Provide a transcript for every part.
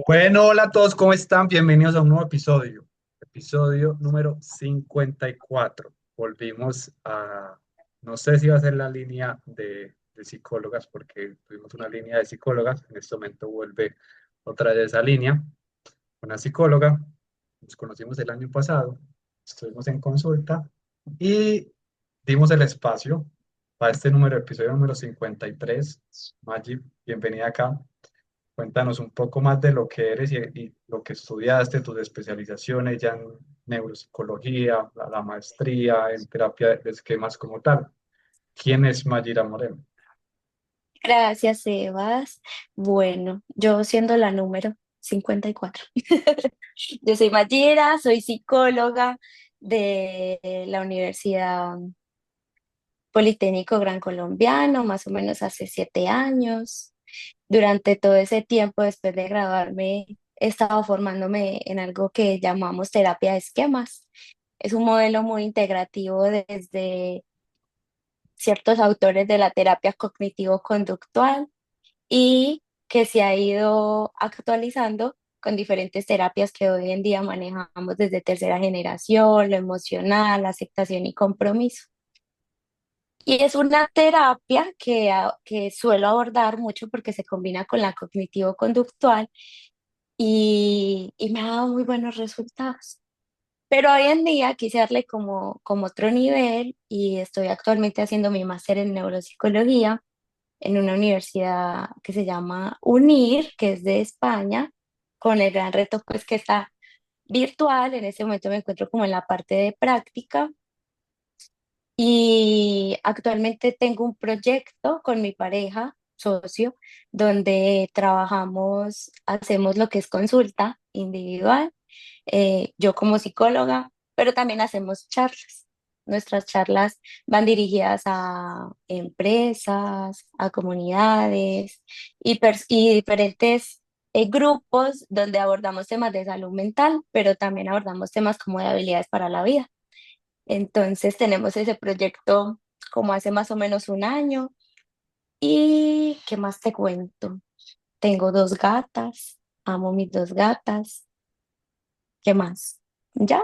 Bueno, hola a todos, ¿cómo están? Bienvenidos a un nuevo episodio número 54. Volvimos a, no sé si va a ser la línea de psicólogas, porque tuvimos una línea de psicólogas, en este momento vuelve otra de esa línea, una psicóloga, nos conocimos el año pasado, estuvimos en consulta y dimos el espacio para este episodio número 53. Maggi, bienvenida acá. Cuéntanos un poco más de lo que eres y lo que estudiaste, tus especializaciones ya en neuropsicología, la maestría en terapia de esquemas como tal. ¿Quién es Mayra Moreno? Gracias, Sebas. Bueno, yo siendo la número 54. Yo soy Mayra, soy psicóloga de la Universidad Politécnico Gran Colombiano, más o menos hace 7 años. Durante todo ese tiempo, después de graduarme, he estado formándome en algo que llamamos terapia de esquemas. Es un modelo muy integrativo desde ciertos autores de la terapia cognitivo-conductual y que se ha ido actualizando con diferentes terapias que hoy en día manejamos desde tercera generación, lo emocional, la aceptación y compromiso. Y es una terapia que suelo abordar mucho porque se combina con la cognitivo-conductual y me ha dado muy buenos resultados. Pero hoy en día quise darle como otro nivel y estoy actualmente haciendo mi máster en neuropsicología en una universidad que se llama UNIR, que es de España, con el gran reto pues que está virtual. En ese momento me encuentro como en la parte de práctica y actualmente tengo un proyecto con mi pareja, socio, donde trabajamos, hacemos lo que es consulta individual, yo como psicóloga, pero también hacemos charlas. Nuestras charlas van dirigidas a empresas, a comunidades y diferentes grupos donde abordamos temas de salud mental, pero también abordamos temas como de habilidades para la vida. Entonces tenemos ese proyecto como hace más o menos un año. ¿Y qué más te cuento? Tengo dos gatas, amo mis dos gatas. ¿Qué más? ¿Ya?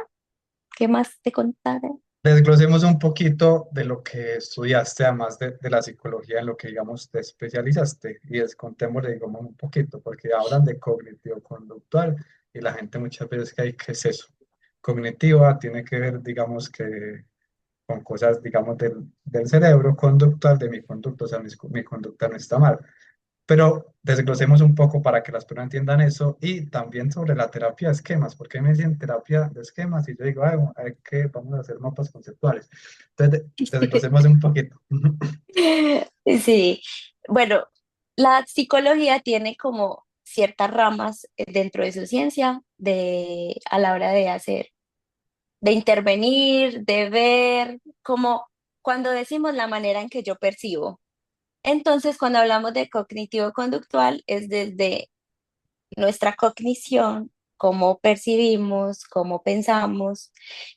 ¿Qué más te contaré? Desglosemos un poquito de lo que estudiaste, además de la psicología, en lo que, digamos, te especializaste, y descontémosle, digamos, un poquito, porque hablan de cognitivo-conductual, y la gente muchas veces que hay, ¿qué es eso? Cognitiva tiene que ver, digamos, que con cosas, digamos, del cerebro, conductual, de mi conducta, o sea, mi conducta no está mal. Pero desglosemos un poco para que las personas entiendan eso y también sobre la terapia de esquemas, porque me dicen terapia de esquemas y yo digo, "Ay, bueno, hay que, vamos a hacer mapas conceptuales". Entonces, desglosemos un poquito. Sí, bueno, la psicología tiene como ciertas ramas dentro de su ciencia a la hora de hacer, de intervenir, de ver, como cuando decimos la manera en que yo percibo. Entonces, cuando hablamos de cognitivo-conductual, es desde nuestra cognición, cómo percibimos, cómo pensamos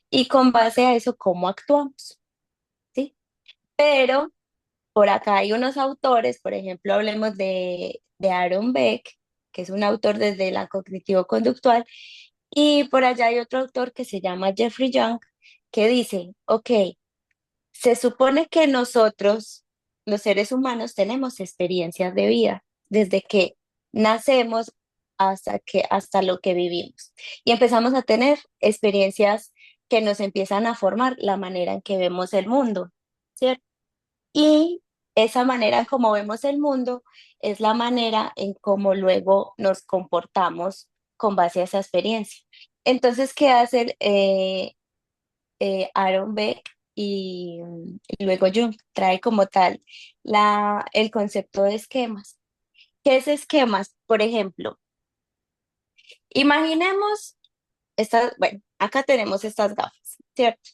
y con base a eso, cómo actuamos, ¿sí? Pero por acá hay unos autores, por ejemplo, hablemos de Aaron Beck, que es un autor desde la cognitivo-conductual, y por allá hay otro autor que se llama Jeffrey Young, que dice, ok, se supone que nosotros, los seres humanos, tenemos experiencias de vida desde que nacemos hasta lo que vivimos. Y empezamos a tener experiencias que nos empiezan a formar la manera en que vemos el mundo, ¿cierto? Y esa manera en cómo vemos el mundo es la manera en cómo luego nos comportamos con base a esa experiencia. Entonces, ¿qué hace Aaron Beck y luego Jung? Trae como tal el concepto de esquemas. ¿Qué es esquemas? Por ejemplo, imaginemos bueno, acá tenemos estas gafas, ¿cierto?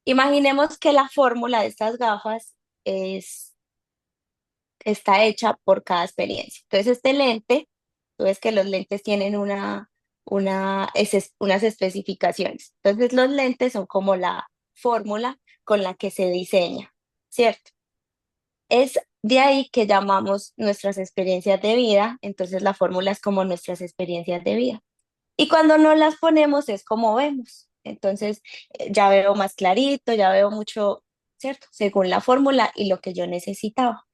Imaginemos que la fórmula de estas gafas es está hecha por cada experiencia. Entonces, este lente, tú ves que los lentes tienen unas especificaciones. Entonces, los lentes son como la fórmula con la que se diseña, ¿cierto? Es de ahí que llamamos nuestras experiencias de vida, entonces la fórmula es como nuestras experiencias de vida. Y cuando no las ponemos es como vemos. Entonces ya veo más clarito, ya veo mucho, ¿cierto? Según la fórmula y lo que yo necesitaba.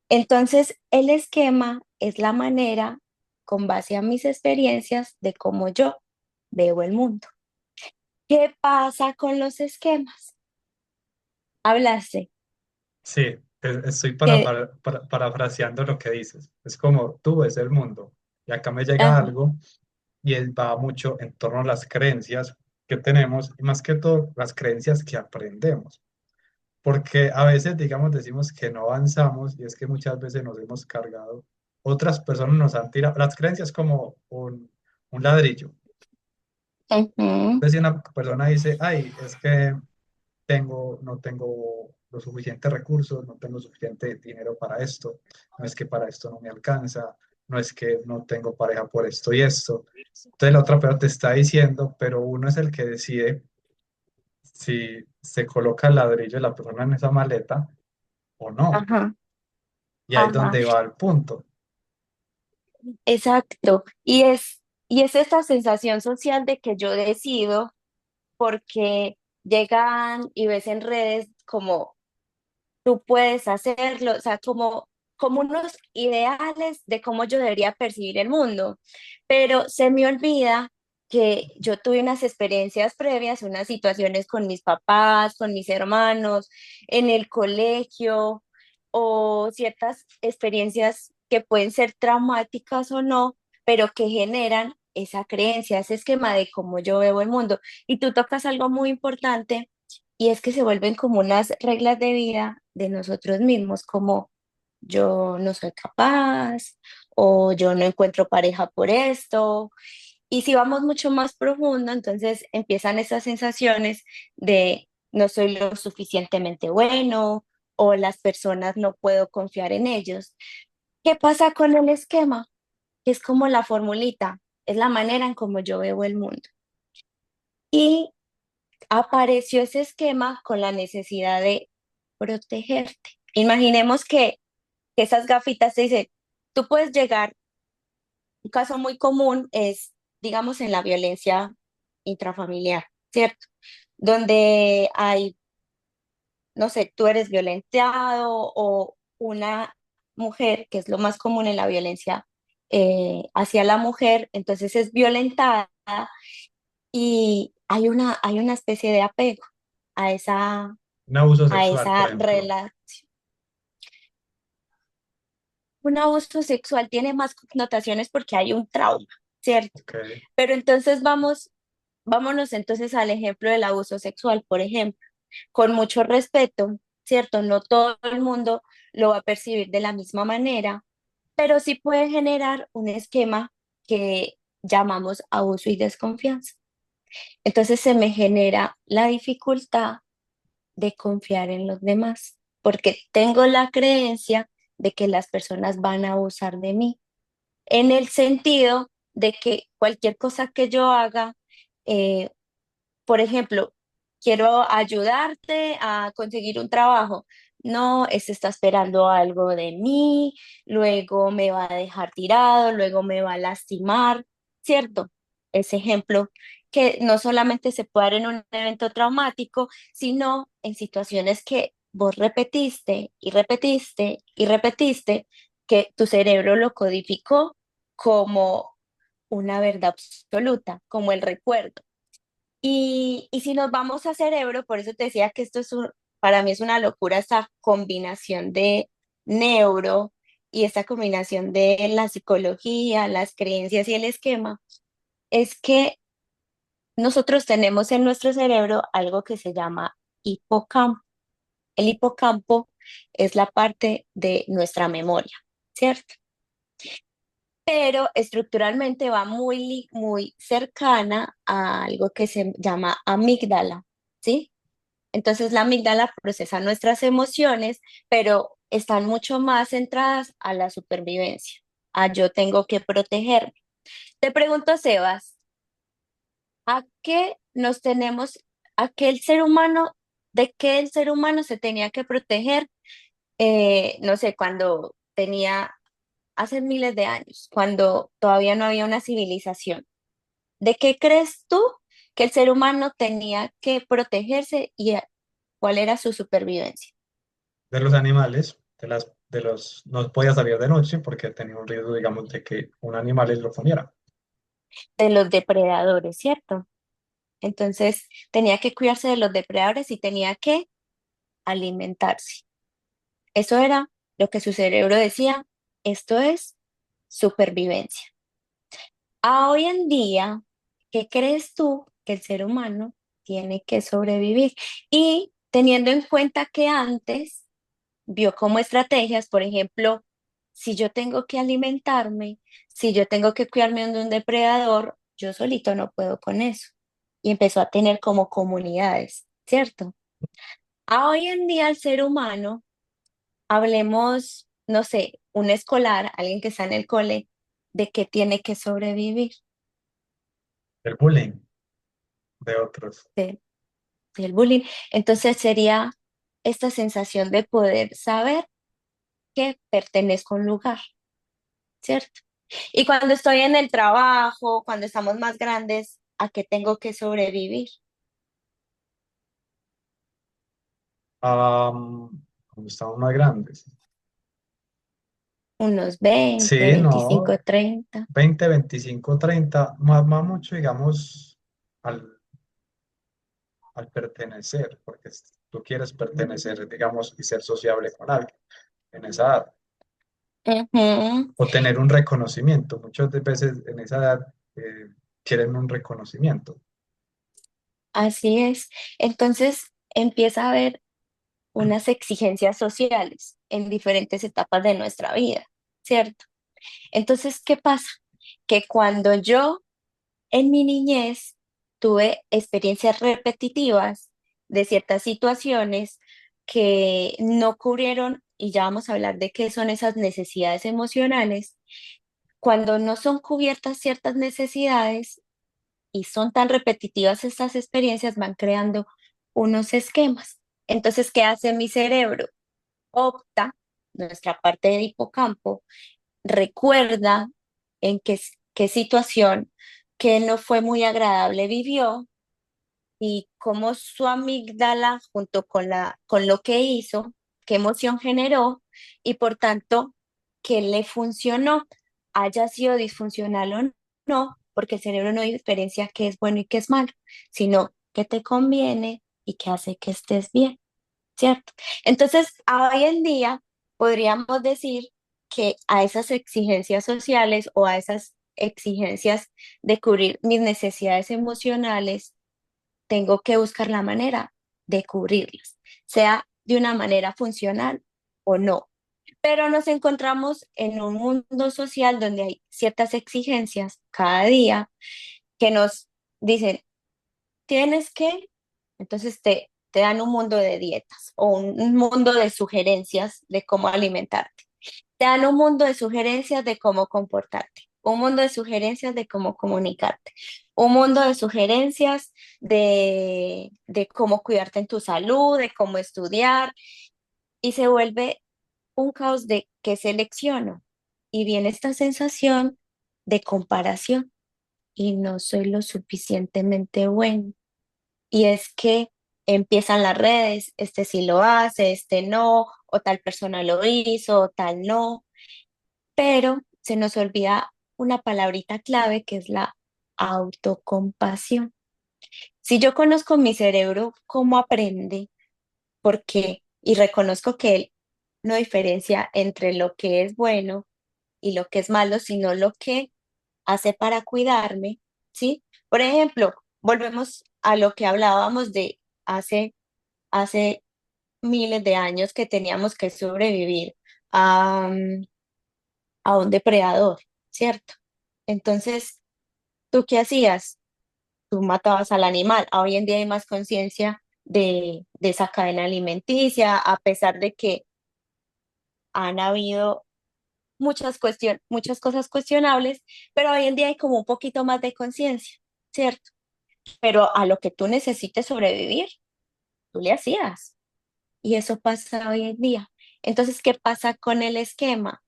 Entonces el esquema es la manera, con base a mis experiencias, de cómo yo veo el mundo. ¿Qué pasa con los esquemas? Hablaste Sí, estoy que, parafraseando lo que dices. Es como tú ves el mundo y acá me llega ajá, algo y va mucho en torno a las creencias que tenemos y más que todo las creencias que aprendemos. Porque a veces, digamos, decimos que no avanzamos y es que muchas veces nos hemos cargado. Otras personas nos han tirado. Las creencias como un ladrillo. ujú, Entonces, si una persona dice, ay, es que no tengo los suficientes recursos, no tengo suficiente dinero para esto, no es que para esto no me alcanza, no es que no tengo pareja por esto y esto. Entonces la otra persona te está diciendo, pero uno es el que decide si se coloca el ladrillo de la persona en esa maleta o no. ajá, Y ahí es ajá. donde va el punto. Exacto. Y es esta sensación social de que yo decido porque llegan y ves en redes como tú puedes hacerlo, o sea, como unos ideales de cómo yo debería percibir el mundo. Pero se me olvida que yo tuve unas experiencias previas, unas situaciones con mis papás, con mis hermanos, en el colegio, o ciertas experiencias que pueden ser traumáticas o no, pero que generan esa creencia, ese esquema de cómo yo veo el mundo. Y tú tocas algo muy importante y es que se vuelven como unas reglas de vida de nosotros mismos, como yo no soy capaz o yo no encuentro pareja por esto. Y si vamos mucho más profundo, entonces empiezan esas sensaciones de no soy lo suficientemente bueno o las personas no puedo confiar en ellos. ¿Qué pasa con el esquema? Que es como la formulita, es la manera en cómo yo veo el mundo. Y apareció ese esquema con la necesidad de protegerte. Imaginemos que esas gafitas te dicen, tú puedes llegar, un caso muy común es, digamos, en la violencia intrafamiliar, ¿cierto? Donde hay, no sé, tú eres violentado o una mujer, que es lo más común en la violencia hacia la mujer, entonces es violentada y hay una especie de apego a esa, Un abuso a sexual, por esa ejemplo. relación. Un abuso sexual tiene más connotaciones porque hay un trauma, ¿cierto? Ok. Pero entonces vámonos entonces al ejemplo del abuso sexual, por ejemplo, con mucho respeto, ¿cierto? No todo el mundo lo va a percibir de la misma manera, pero sí puede generar un esquema que llamamos abuso y desconfianza. Entonces se me genera la dificultad de confiar en los demás, porque tengo la creencia de que las personas van a abusar de mí, en el sentido de que cualquier cosa que yo haga, eh, por ejemplo, quiero ayudarte a conseguir un trabajo. No, este está esperando algo de mí, luego me va a dejar tirado, luego me va a lastimar, ¿cierto? Ese ejemplo que no solamente se puede dar en un evento traumático, sino en situaciones que vos repetiste y repetiste y repetiste, que tu cerebro lo codificó como una verdad absoluta, como el recuerdo. Y si nos vamos a cerebro, por eso te decía que para mí es una locura esta combinación de neuro y esta combinación de la psicología, las creencias y el esquema, es que nosotros tenemos en nuestro cerebro algo que se llama hipocampo. El hipocampo es la parte de nuestra memoria, ¿cierto? Pero estructuralmente va muy cercana a algo que se llama amígdala, ¿sí? Entonces la amígdala procesa nuestras emociones, pero están mucho más centradas a la supervivencia, a yo tengo que proteger. Te pregunto, Sebas, ¿a qué nos tenemos, a qué el ser humano, de qué el ser humano se tenía que proteger no sé, cuando tenía, hace miles de años, cuando todavía no había una civilización. ¿De qué crees tú que el ser humano tenía que protegerse y cuál era su supervivencia? De los animales, no podía salir de noche porque tenía un riesgo, digamos, de que un animal lo comiera. De los depredadores, ¿cierto? Entonces tenía que cuidarse de los depredadores y tenía que alimentarse. Eso era lo que su cerebro decía, esto es supervivencia. A hoy en día, ¿qué crees tú que el ser humano tiene que sobrevivir? Y teniendo en cuenta que antes vio como estrategias, por ejemplo, si yo tengo que alimentarme, si yo tengo que cuidarme de un depredador, yo solito no puedo con eso. Y empezó a tener como comunidades, ¿cierto? A hoy en día el ser humano, hablemos, no sé, un escolar, alguien que está en el cole, de que tiene que sobrevivir El bullying de otros. de- del bullying. Entonces sería esta sensación de poder saber que pertenezco a un lugar, ¿cierto? Y cuando estoy en el trabajo, cuando estamos más grandes, ¿a qué tengo que sobrevivir? Cuando estamos más grandes. Unos 20, Sí, 25, no, 30. 20, 25, 30, más mucho, digamos, al, al pertenecer, porque tú quieres pertenecer, digamos, y ser sociable con alguien en esa edad, Ujú, o tener un reconocimiento. Muchas de veces en esa edad quieren un reconocimiento. así es. Entonces empieza a haber unas exigencias sociales en diferentes etapas de nuestra vida, ¿cierto? Entonces, ¿qué pasa? Que cuando yo en mi niñez tuve experiencias repetitivas de ciertas situaciones que no cubrieron, y ya vamos a hablar de qué son esas necesidades emocionales. Cuando no son cubiertas ciertas necesidades y son tan repetitivas estas experiencias, van creando unos esquemas. Entonces, ¿qué hace mi cerebro? Opta, nuestra parte del hipocampo, recuerda en qué situación que no fue muy agradable vivió y cómo su amígdala junto con con lo que hizo, qué emoción generó y por tanto qué le funcionó, haya sido disfuncional o no, porque el cerebro no diferencia qué es bueno y qué es malo, sino qué te conviene y qué hace que estés bien. ¿Cierto? Entonces, hoy en día podríamos decir que a esas exigencias sociales o a esas exigencias de cubrir mis necesidades emocionales, tengo que buscar la manera de cubrirlas, sea de una manera funcional o no. Pero nos encontramos en un mundo social donde hay ciertas exigencias cada día que nos dicen, tienes que, entonces te dan un mundo de dietas o un mundo de sugerencias de cómo alimentarte. Te dan un mundo de sugerencias de cómo comportarte, un mundo de sugerencias de cómo comunicarte, un mundo de sugerencias de cómo cuidarte en tu salud, de cómo estudiar, y se vuelve un caos de qué selecciono. Y viene esta sensación de comparación y no soy lo suficientemente bueno y es que empiezan las redes, este sí lo hace, este no, o tal persona lo hizo, o tal no, pero se nos olvida una palabrita clave que es la autocompasión. Si yo conozco mi cerebro, cómo aprende, por qué, y reconozco que él no diferencia entre lo que es bueno y lo que es malo, sino lo que hace para cuidarme, ¿sí? Por ejemplo, volvemos a lo que hablábamos de hace miles de años que teníamos que sobrevivir a, a un depredador, ¿cierto? Entonces, ¿tú qué hacías? Tú matabas al animal. Hoy en día hay más conciencia de esa cadena alimenticia, a pesar de que han habido muchas cosas cuestionables, pero hoy en día hay como un poquito más de conciencia, ¿cierto? Pero a lo que tú necesites sobrevivir, tú le hacías. Y eso pasa hoy en día. Entonces, ¿qué pasa con el esquema?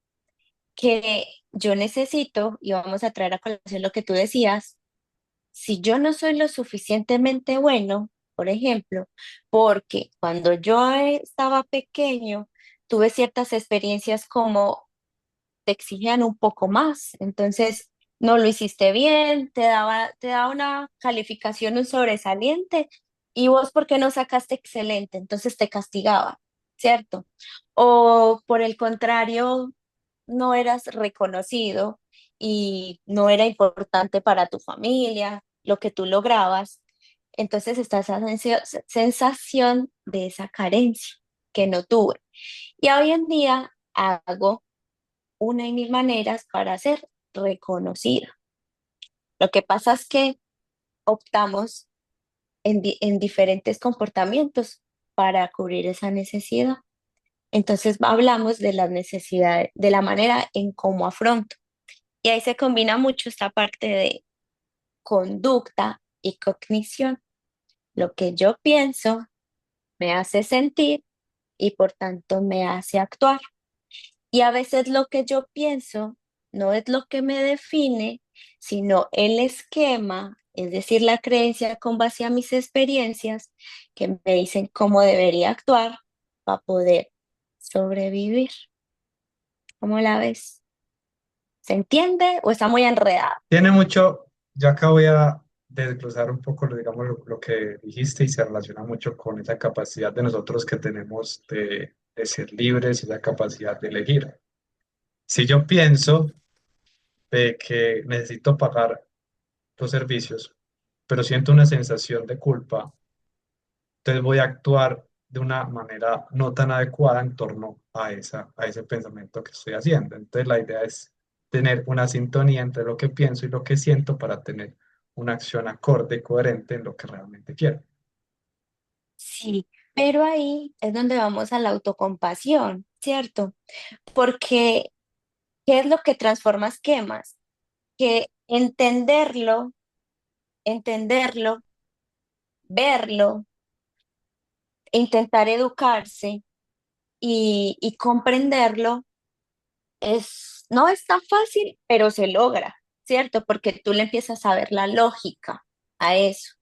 Que yo necesito, y vamos a traer a colación lo que tú decías, si yo no soy lo suficientemente bueno, por ejemplo, porque cuando yo estaba pequeño, tuve ciertas experiencias como te exigían un poco más, entonces no lo hiciste bien, te daba una calificación, un sobresaliente, y vos, ¿por qué no sacaste excelente? Entonces te castigaba, ¿cierto? O por el contrario, no eras reconocido y no era importante para tu familia lo que tú lograbas, entonces está esa sensación de esa carencia que no tuve. Y hoy en día hago una y mil maneras para ser reconocida. Lo que pasa es que optamos en diferentes comportamientos para cubrir esa necesidad. Entonces hablamos de las necesidades, de la manera en cómo afronto. Y ahí se combina mucho esta parte de conducta y cognición. Lo que yo pienso me hace sentir y por tanto me hace actuar. Y a veces lo que yo pienso no es lo que me define, sino el esquema, es decir, la creencia con base a mis experiencias que me dicen cómo debería actuar para poder sobrevivir. ¿Cómo la ves? ¿Se entiende o está muy enredada? Tiene mucho, yo acá voy a desglosar un poco, digamos, lo que dijiste y se relaciona mucho con esa capacidad de nosotros que tenemos de ser libres y esa capacidad de elegir. Si yo pienso de que necesito pagar los servicios, pero siento una sensación de culpa, entonces voy a actuar de una manera no tan adecuada en torno a ese pensamiento que estoy haciendo. Entonces la idea es tener una sintonía entre lo que pienso y lo que siento para tener una acción acorde y coherente en lo que realmente quiero. Sí, pero ahí es donde vamos a la autocompasión, ¿cierto? Porque, ¿qué es lo que transforma esquemas? Que entenderlo, verlo, intentar educarse y comprenderlo no es tan fácil, pero se logra, ¿cierto? Porque tú le empiezas a ver la lógica a eso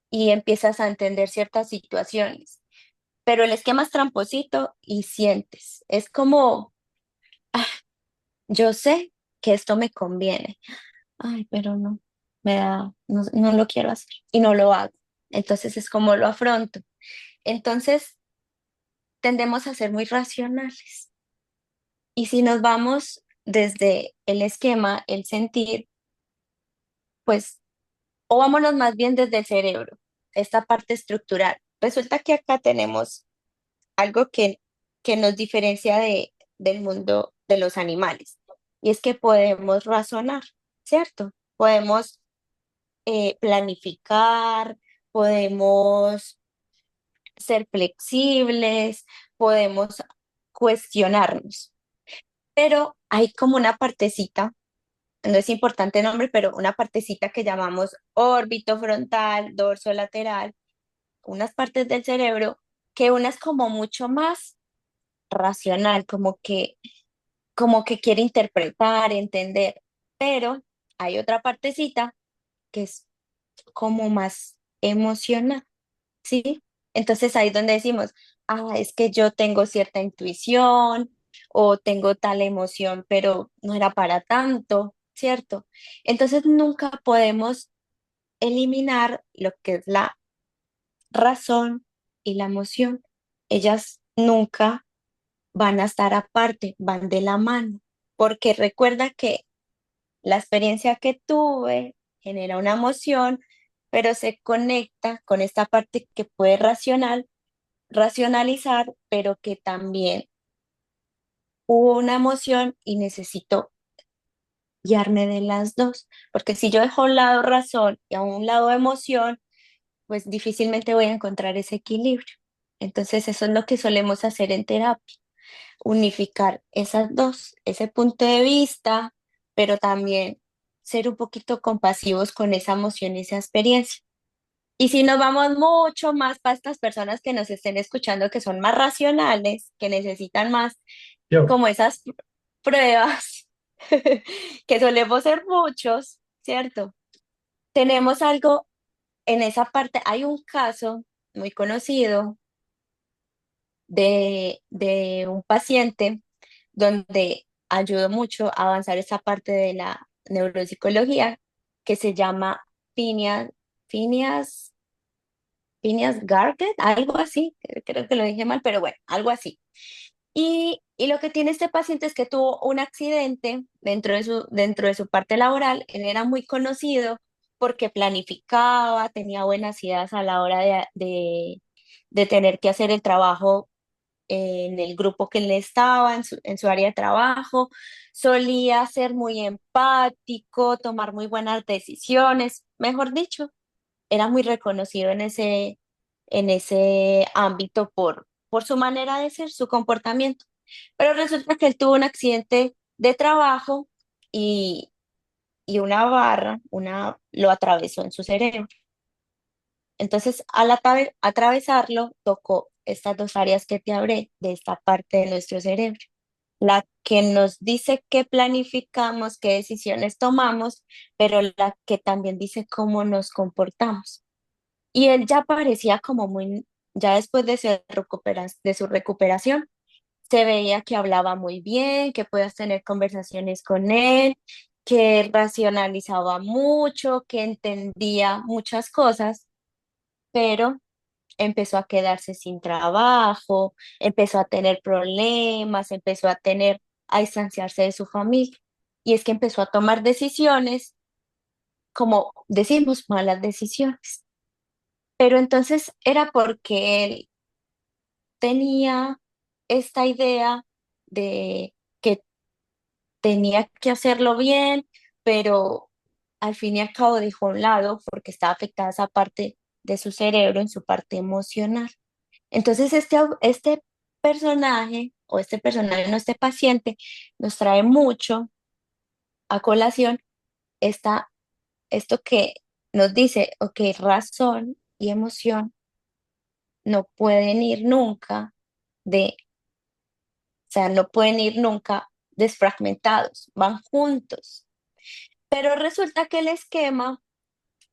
y empiezas a entender ciertas situaciones. Pero el esquema es tramposito y sientes. Es como, yo sé que esto me conviene. Ay, pero no, no lo quiero hacer y no lo hago. Entonces es como lo afronto. Entonces tendemos a ser muy racionales. Y si nos vamos desde el esquema, el sentir, pues, o vámonos más bien desde el cerebro, esta parte estructural. Resulta que acá tenemos algo que nos diferencia del mundo de los animales, y es que podemos razonar, ¿cierto? Podemos planificar, podemos ser flexibles, podemos cuestionarnos, pero hay como una partecita, no es importante el nombre, pero una partecita que llamamos órbito frontal, dorso lateral, unas partes del cerebro que una es como mucho más racional, como que quiere interpretar, entender, pero hay otra partecita que es como más emocional, ¿sí? Entonces ahí es donde decimos, es que yo tengo cierta intuición o tengo tal emoción, pero no era para tanto, ¿cierto? Entonces nunca podemos eliminar lo que es la razón y la emoción. Ellas nunca van a estar aparte, van de la mano, porque recuerda que la experiencia que tuve genera una emoción, pero se conecta con esta parte que puede racionalizar, pero que también hubo una emoción y necesito guiarme de las dos, porque si yo dejo a un lado razón y a un lado emoción, pues difícilmente voy a encontrar ese equilibrio. Entonces eso es lo que solemos hacer en terapia, unificar esas dos, ese punto de vista, pero también ser un poquito compasivos con esa emoción y esa experiencia. Y si nos vamos mucho más para estas personas que nos estén escuchando, que son más racionales, que necesitan más Yo, como esas pruebas, que solemos ser muchos, ¿cierto? Tenemos algo en esa parte, hay un caso muy conocido de un paciente donde ayudó mucho a avanzar esa parte de la neuropsicología que se llama Phineas, Phineas, Phineas Garrett, algo así, creo que lo dije mal, pero bueno, algo así. Y lo que tiene este paciente es que tuvo un accidente dentro de su parte laboral. Él era muy conocido porque planificaba, tenía buenas ideas a la hora de tener que hacer el trabajo en el grupo que él estaba, en su área de trabajo. Solía ser muy empático, tomar muy buenas decisiones. Mejor dicho, era muy reconocido en ese ámbito por su manera de ser, su comportamiento. Pero resulta que él tuvo un accidente de trabajo y, y una barra, lo atravesó en su cerebro. Entonces, al atravesarlo, tocó estas dos áreas que te hablé de esta parte de nuestro cerebro, la que nos dice qué planificamos, qué decisiones tomamos, pero la que también dice cómo nos comportamos. Y él ya parecía como muy, ya después de su recuperación, se veía que hablaba muy bien, que podías tener conversaciones con él, que racionalizaba mucho, que entendía muchas cosas, pero empezó a quedarse sin trabajo, empezó a tener problemas, a distanciarse de su familia. Y es que empezó a tomar decisiones, como decimos, malas decisiones. Pero entonces era porque él tenía esta idea de que tenía que hacerlo bien, pero al fin y al cabo dejó a un lado porque estaba afectada esa parte de su cerebro, en su parte emocional. Entonces este personaje o este personaje, no este paciente, nos trae mucho a colación esta, esto que nos dice, ok, razón y emoción no pueden ir nunca o sea, no pueden ir nunca desfragmentados, van juntos. Pero resulta que el esquema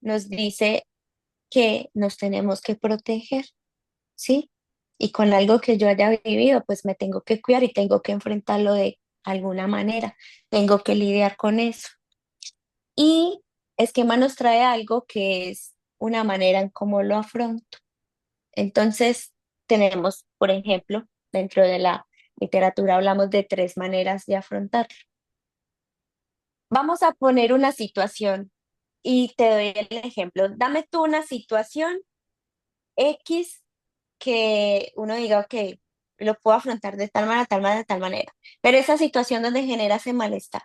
nos dice que nos tenemos que proteger, ¿sí? Y con algo que yo haya vivido, pues me tengo que cuidar y tengo que enfrentarlo de alguna manera, tengo que lidiar con eso. Y esquema nos trae algo que es una manera en cómo lo afronto. Entonces, tenemos, por ejemplo, dentro de la literatura hablamos de tres maneras de afrontar. Vamos a poner una situación y te doy el ejemplo. Dame tú una situación X que uno diga, ok, lo puedo afrontar de tal manera, tal manera, de tal manera. Pero esa situación donde genera ese malestar,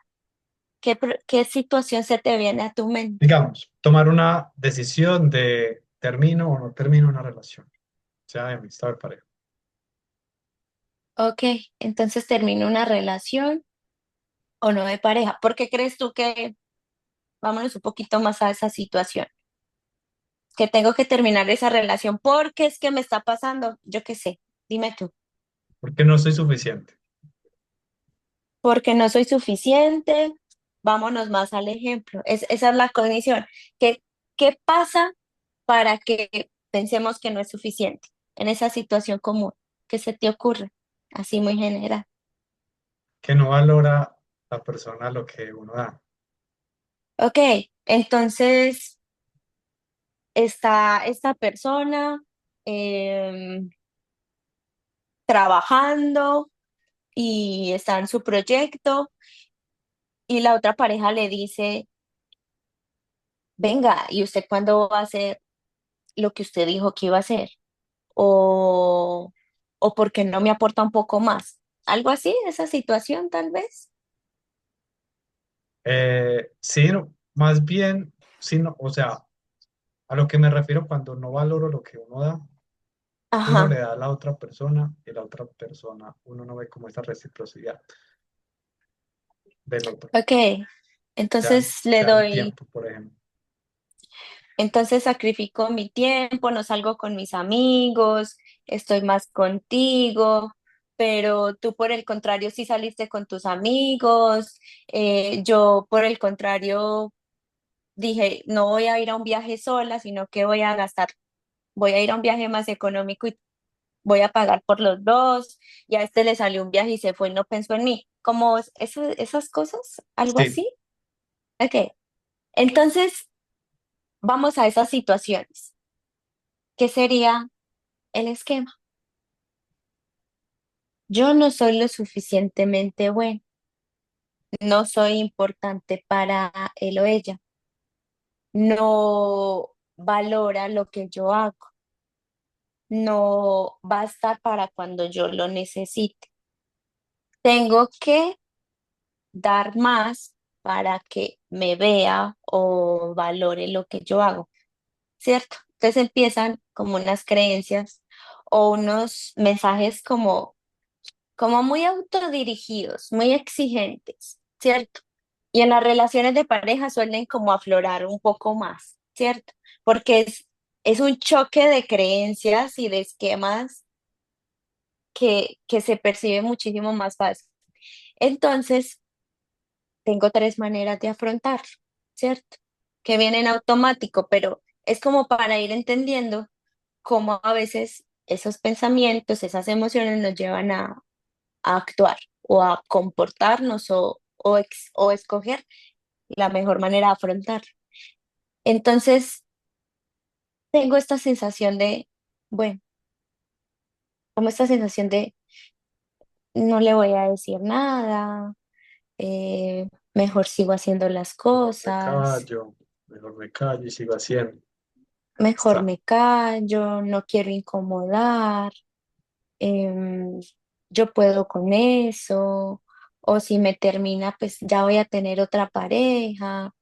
¿qué situación se te viene a tu mente? digamos, tomar una decisión de termino o no termino una relación, sea de amistad o de pareja. Ok, entonces termino una relación o no de pareja. ¿Por qué crees tú que, vámonos un poquito más a esa situación, que tengo que terminar esa relación porque es que me está pasando? Yo qué sé, dime tú. Porque no soy suficiente. Porque no soy suficiente. Vámonos más al ejemplo. Esa es la cognición. ¿Qué, qué pasa para que pensemos que no es suficiente en esa situación común? ¿Qué se te ocurre? Así muy general. Que no valora la persona lo que uno da. Ok, entonces está esta persona em, trabajando y está en su proyecto y la otra pareja le dice, venga, ¿y usted cuándo va a hacer lo que usted dijo que iba a hacer? O, o porque no me aporta un poco más. Algo así, esa situación tal vez. Sí, no, más bien, sí, no, o sea, a lo que me refiero cuando no valoro lo que uno da, uno le Ajá, da a la otra persona y la otra persona, uno no ve como esa reciprocidad del otro, ok. sea, Entonces le sea el doy, tiempo, por ejemplo. Entonces sacrifico mi tiempo, no salgo con mis amigos, estoy más contigo, pero tú por el contrario sí saliste con tus amigos, yo por el contrario dije, no voy a ir a un viaje sola, sino que voy a ir a un viaje más económico y voy a pagar por los dos, y a este le salió un viaje y se fue y no pensó en mí. Como esas cosas, algo Sí, así. Ok, entonces vamos a esas situaciones. ¿Qué sería el esquema? Yo no soy lo suficientemente bueno, no soy importante para él o ella, no valora lo que yo hago, no va a estar para cuando yo lo necesite. Tengo que dar más para que me vea o valore lo que yo hago, ¿cierto? Entonces empiezan como unas creencias o unos mensajes como muy autodirigidos, muy exigentes, ¿cierto? Y en las relaciones de pareja suelen como aflorar un poco más, ¿cierto? Porque es un choque de creencias y de esquemas que se percibe muchísimo más fácil. Entonces, tengo tres maneras de afrontarlo, ¿cierto? Que vienen automático, pero es como para ir entendiendo cómo a veces esos pensamientos, esas emociones nos llevan a actuar o a comportarnos o escoger la mejor manera de afrontarlo. Entonces, tengo esta sensación de, bueno, como esta sensación de no le voy a decir nada, mejor sigo haciendo las me cosas, callo, mejor me callo y sigo haciendo. mejor Está. me callo, no quiero incomodar, em, yo puedo con eso, o si me termina, pues ya voy a tener otra pareja.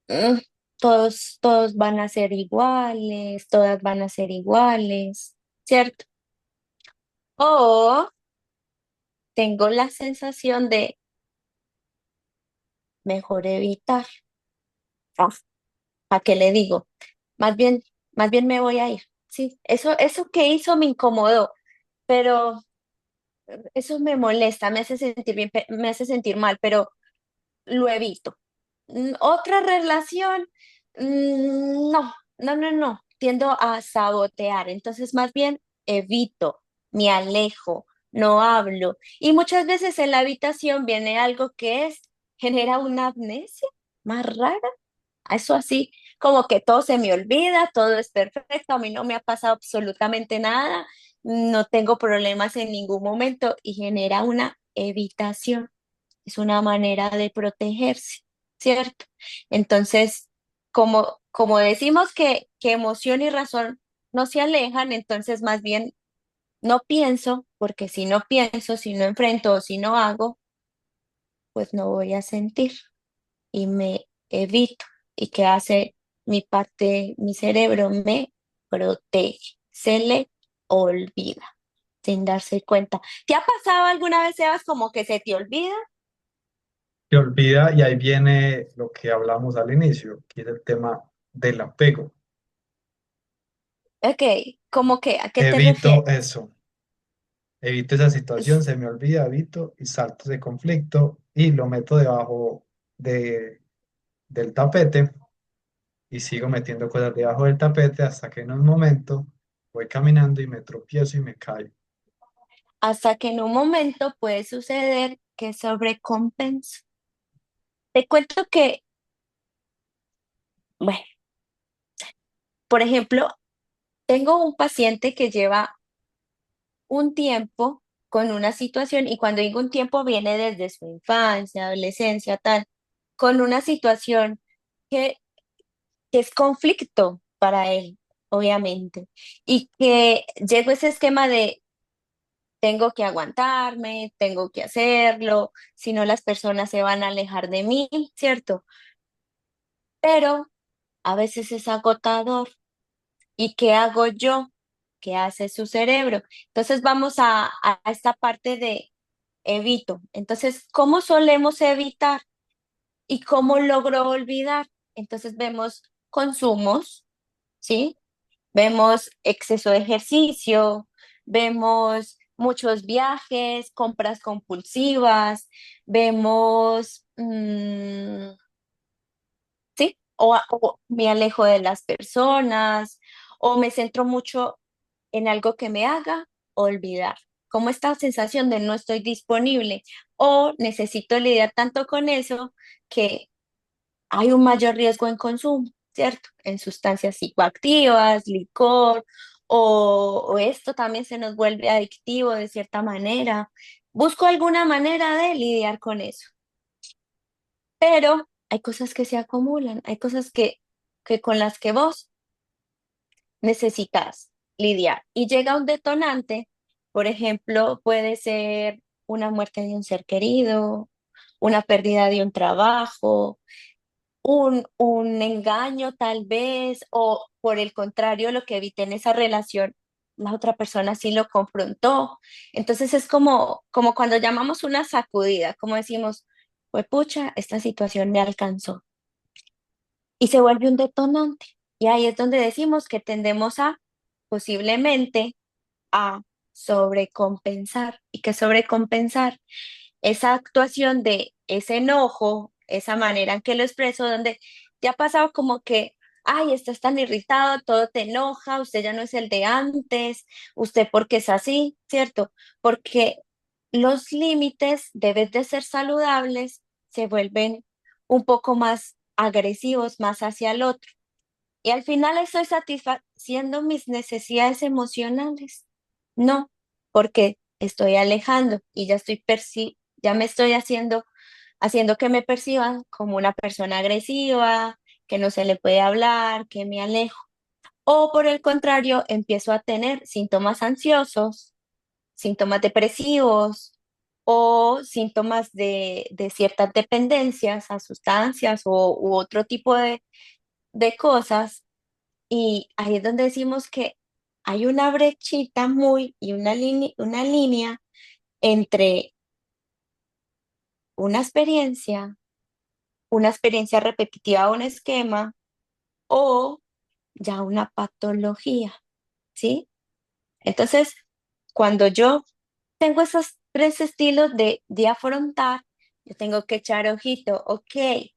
mm, todos van a ser iguales, todas van a ser iguales, ¿cierto? O tengo la sensación de mejor evitar. Ah, ¿para qué le digo? Más bien, más bien me voy a ir. Sí, eso que hizo me incomodó, pero eso me molesta, me hace sentir bien, me hace sentir mal, pero lo evito. Otra relación, no. Tiendo a sabotear. Entonces, más bien evito, me alejo, no hablo. Y muchas veces en la habitación viene algo genera una amnesia más rara. A eso así, como que todo se me olvida, todo es perfecto, a mí no me ha pasado absolutamente nada, no tengo problemas en ningún momento y genera una evitación. Es una manera de protegerse, ¿cierto? Entonces, como decimos que emoción y razón no se alejan, entonces más bien no pienso, porque si no pienso, si no enfrento o si no hago, pues no voy a sentir y me evito. ¿Y qué hace mi parte, mi cerebro? Me protege, se le olvida sin darse cuenta. ¿Te ha pasado alguna vez, Sebas, como que se te olvida? Se olvida y ahí viene lo que hablamos al inicio, que es el tema del apego. Ok, ¿cómo que? ¿A qué te Evito refieres? eso, evito esa situación, se me olvida, evito y salto ese conflicto y lo meto debajo de, del tapete y sigo metiendo cosas debajo del tapete hasta que en un momento voy caminando y me tropiezo y me caigo. Hasta que en un momento puede suceder que sobrecompenso. Te cuento que, bueno, por ejemplo, tengo un paciente que lleva un tiempo con una situación, y cuando digo un tiempo viene desde su infancia, adolescencia, tal, con una situación que, que es conflicto para él, obviamente, y que llegó ese esquema de tengo que aguantarme, tengo que hacerlo, si no las personas se van a alejar de mí, ¿cierto? Pero a veces es agotador. ¿Y qué hago yo? ¿Qué hace su cerebro? Entonces vamos a esta parte de evito. Entonces, ¿cómo solemos evitar y cómo logro olvidar? Entonces vemos consumos, ¿sí? Vemos exceso de ejercicio, vemos muchos viajes, compras compulsivas, vemos, ¿sí? O me alejo de las personas, o me centro mucho en algo que me haga olvidar. Como esta sensación de no estoy disponible o necesito lidiar tanto con eso que hay un mayor riesgo en consumo, ¿cierto? En sustancias psicoactivas, licor, o esto también se nos vuelve adictivo de cierta manera. Busco alguna manera de lidiar con eso, pero hay cosas que se acumulan, hay cosas que con las que vos necesitas lidiar. Y llega un detonante, por ejemplo, puede ser una muerte de un ser querido, una pérdida de un trabajo, un engaño tal vez, o por el contrario, lo que evité en esa relación, la otra persona sí lo confrontó. Entonces es como cuando llamamos una sacudida, como decimos, pues pucha, esta situación me alcanzó y se vuelve un detonante. Y ahí es donde decimos que tendemos a posiblemente a sobrecompensar y que sobrecompensar esa actuación de ese enojo, esa manera en que lo expreso, donde ya ha pasado como que, ay, estás tan irritado, todo te enoja, usted ya no es el de antes, usted porque es así, ¿cierto? Porque los límites deben de ser saludables, se vuelven un poco más agresivos, más hacia el otro. Y al final estoy satisfaciendo mis necesidades emocionales. No, porque estoy alejando y ya me estoy haciendo que me perciban como una persona agresiva, que no se le puede hablar, que me alejo. O por el contrario, empiezo a tener síntomas ansiosos, síntomas depresivos o síntomas de ciertas dependencias a sustancias u otro tipo de cosas. Y ahí es donde decimos que hay una brechita y una línea entre una una experiencia repetitiva o un esquema o ya una patología, ¿sí? Entonces, cuando yo tengo esos tres estilos de afrontar, yo tengo que echar ojito, ok,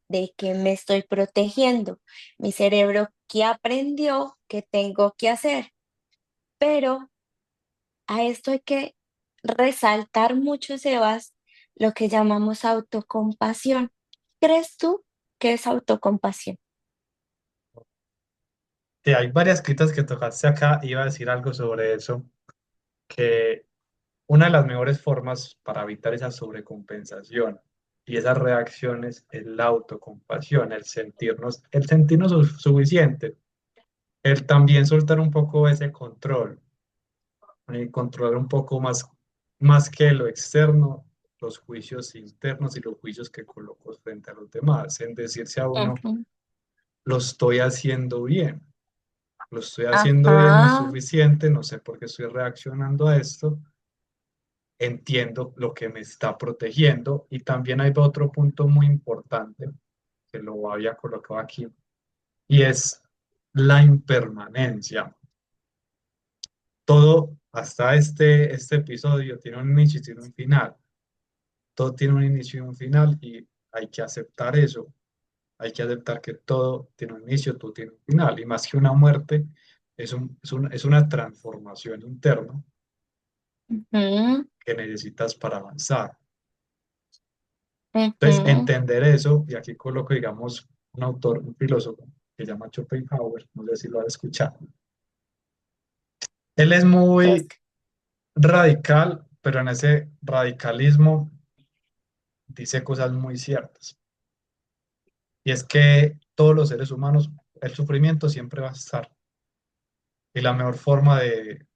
de que me estoy protegiendo, mi cerebro que aprendió que tengo que hacer, pero a esto hay que resaltar mucho, Sebas, lo que llamamos autocompasión. ¿Crees tú que es autocompasión? Hay varias cositas que tocaste acá, iba a decir algo sobre eso, que una de las mejores formas para evitar esa sobrecompensación y esas reacciones es la autocompasión, el sentirnos suficiente, el también soltar un poco ese control, controlar un poco más que lo externo, los juicios internos y los juicios que coloco frente a los demás, en decirse a uno, Ujú. lo estoy haciendo bien, lo estoy haciendo bien lo Ajá. suficiente, no sé por qué estoy reaccionando a esto, entiendo lo que me está protegiendo y también hay otro punto muy importante que lo había colocado aquí y es la impermanencia. Todo hasta este episodio tiene un inicio y tiene un final. Todo tiene un inicio y un final y hay que aceptar eso. Hay que aceptar que todo tiene un inicio, todo tiene un final. Y más que una muerte, es una transformación interna Ujú, que necesitas para avanzar. Entonces, ujú. entender eso, y aquí coloco, digamos, un autor, un filósofo que se llama Schopenhauer, no sé si lo has escuchado. Él es muy Tosca. radical, pero en ese radicalismo dice cosas muy ciertas. Y es que todos los seres humanos, el sufrimiento siempre va a estar. Y la mejor forma de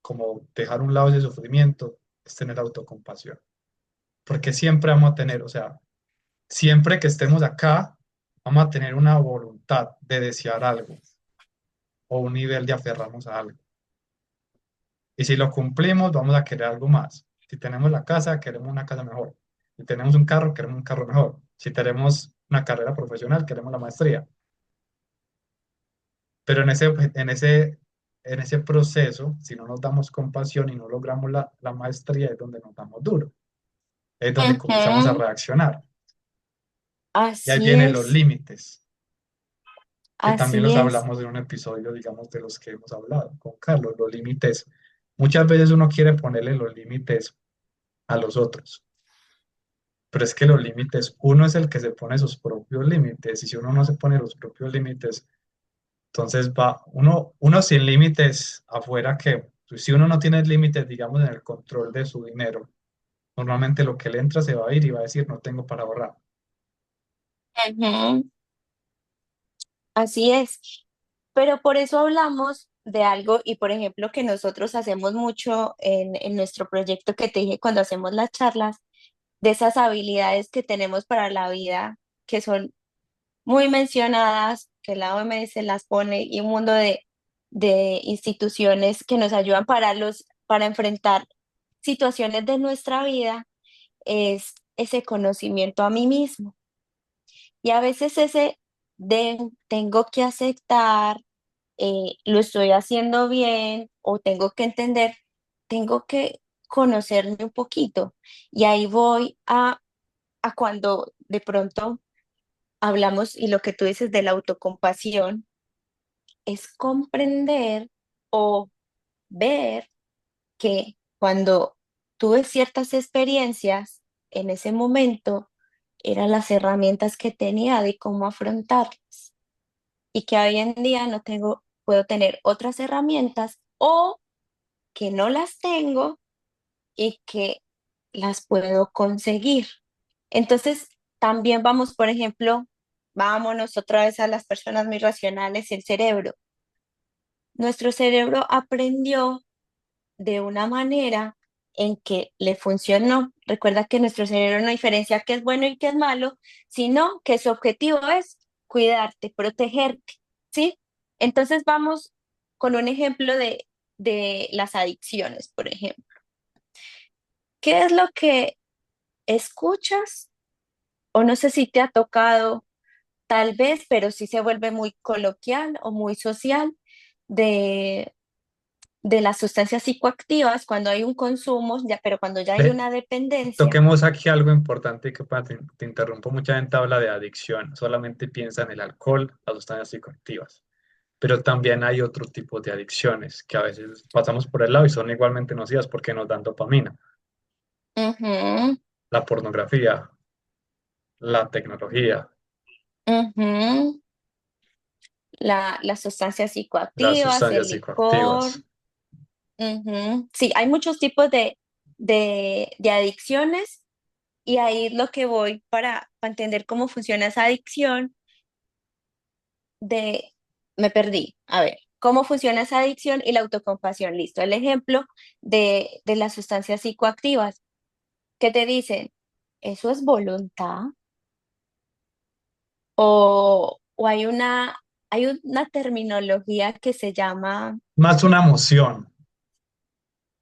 como dejar a un lado ese sufrimiento es tener autocompasión. Porque siempre vamos a tener, o sea, siempre que estemos acá, vamos a tener una voluntad de desear algo o un nivel de aferrarnos a algo. Y si lo cumplimos, vamos a querer algo más. Si tenemos la casa, queremos una casa mejor. Si tenemos un carro, queremos un carro mejor. Si tenemos una carrera profesional, queremos la maestría. Pero en ese proceso, si no nos damos compasión y no logramos la maestría, es donde nos damos duro, es donde comenzamos a Ujú, reaccionar. Y ahí así vienen los es, límites, que también así los es. hablamos en un episodio, digamos, de los que hemos hablado con Carlos, los límites. Muchas veces uno quiere ponerle los límites a los otros, pero es que los límites, uno es el que se pone sus propios límites, y si uno no se pone los propios límites, entonces va uno sin límites afuera, que pues, si uno no tiene límites, digamos, en el control de su dinero, normalmente lo que le entra se va a ir y va a decir, no tengo para ahorrar. Ujú, así es. Pero por eso hablamos de algo y, por ejemplo, que nosotros hacemos mucho en nuestro proyecto que te dije cuando hacemos las charlas, de esas habilidades que tenemos para la vida, que son muy mencionadas, que la OMS las pone y un mundo de instituciones que nos ayudan para enfrentar situaciones de nuestra vida, es ese conocimiento a mí mismo. Y a veces ese tengo que aceptar, lo estoy haciendo bien o tengo que entender, tengo que conocerme un poquito. Y ahí voy a cuando de pronto hablamos y lo que tú dices de la autocompasión es comprender o ver que cuando tuve ciertas experiencias en ese momento eran las herramientas que tenía de cómo afrontarlas y que hoy en día no tengo, puedo tener otras herramientas o que no las tengo y que las puedo conseguir. Entonces, también vamos, por ejemplo, vámonos otra vez a las personas muy racionales, el cerebro. Nuestro cerebro aprendió de una manera en que le funcionó. Recuerda que nuestro cerebro no diferencia qué es bueno y qué es malo, sino que su objetivo es cuidarte, protegerte, ¿sí? Entonces vamos con un ejemplo de las adicciones, por ejemplo. ¿Qué es lo que escuchas? O no sé si te ha tocado, tal vez, pero sí se vuelve muy coloquial o muy social de las sustancias psicoactivas cuando hay un consumo, ya, pero cuando ya hay Ve, una dependencia. toquemos aquí algo importante que te interrumpo. Mucha gente habla de adicción, solamente piensa en el alcohol, las sustancias psicoactivas, pero también hay otro tipo de adicciones que a veces pasamos por el lado y son igualmente nocivas porque nos dan dopamina: Ujú, la pornografía, la tecnología, ujú. Las sustancias las psicoactivas, el sustancias licor. psicoactivas. Ujú. Sí, hay muchos tipos de adicciones y ahí es lo que voy para entender cómo funciona esa adicción de, me perdí. A ver, ¿cómo funciona esa adicción y la autocompasión? Listo, el ejemplo de las sustancias psicoactivas. ¿Qué te dicen? ¿Eso es voluntad? O hay una terminología que se llama, Más una emoción.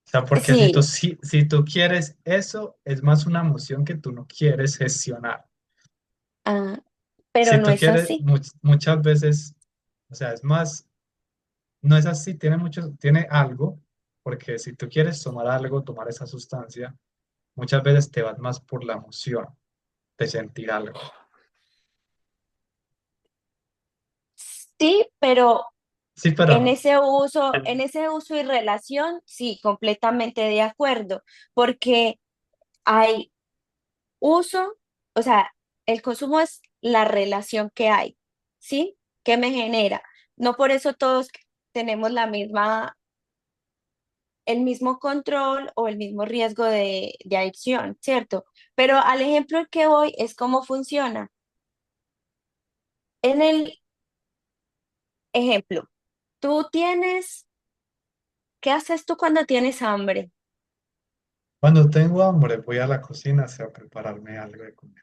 O sea, porque si tú, sí, si tú quieres eso, es más una emoción que tú no quieres gestionar. ah, pero Si no tú es quieres, así. muchas veces, o sea, es más, no es así, tiene algo, porque si tú quieres tomar algo, tomar esa sustancia, muchas veces te vas más por la emoción de sentir algo. Sí, pero Sí, pero no. en ese uso y relación, sí, completamente de acuerdo, porque hay uso, o sea, el consumo es la relación que hay, ¿sí? ¿Qué me genera? No por eso todos tenemos el mismo control o el mismo riesgo de adicción, ¿cierto? Pero al ejemplo que voy es cómo funciona. En el ejemplo, tú tienes, ¿qué haces tú cuando tienes hambre? Cuando tengo hambre, voy a la cocina a prepararme algo de comer.